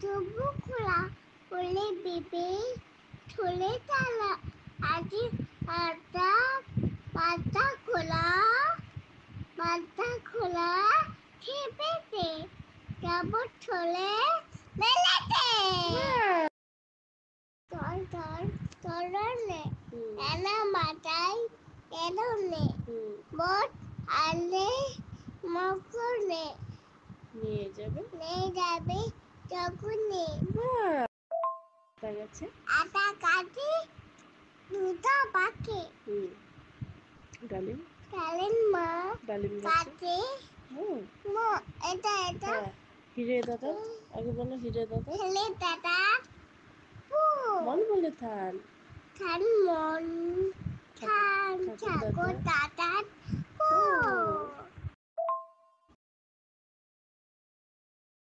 তবু খোলা বলে বেবে ঠোলে তালা আজি আটা পাতা খোলা খেপেতে যাব ঠোলে মেলেতে তরলে এনা মাথায় এলোনে বট আলে মকনে নিয়ে যাবে যখনই দেখা গেছে আটা কাটি দুটো পাখি ডালিম মা ডালিম কাটে এটা হিরে দাদা আগে বলো হিরে দাদা ছেলে দাদা মন বলে থান মন ঠাকুর দাদা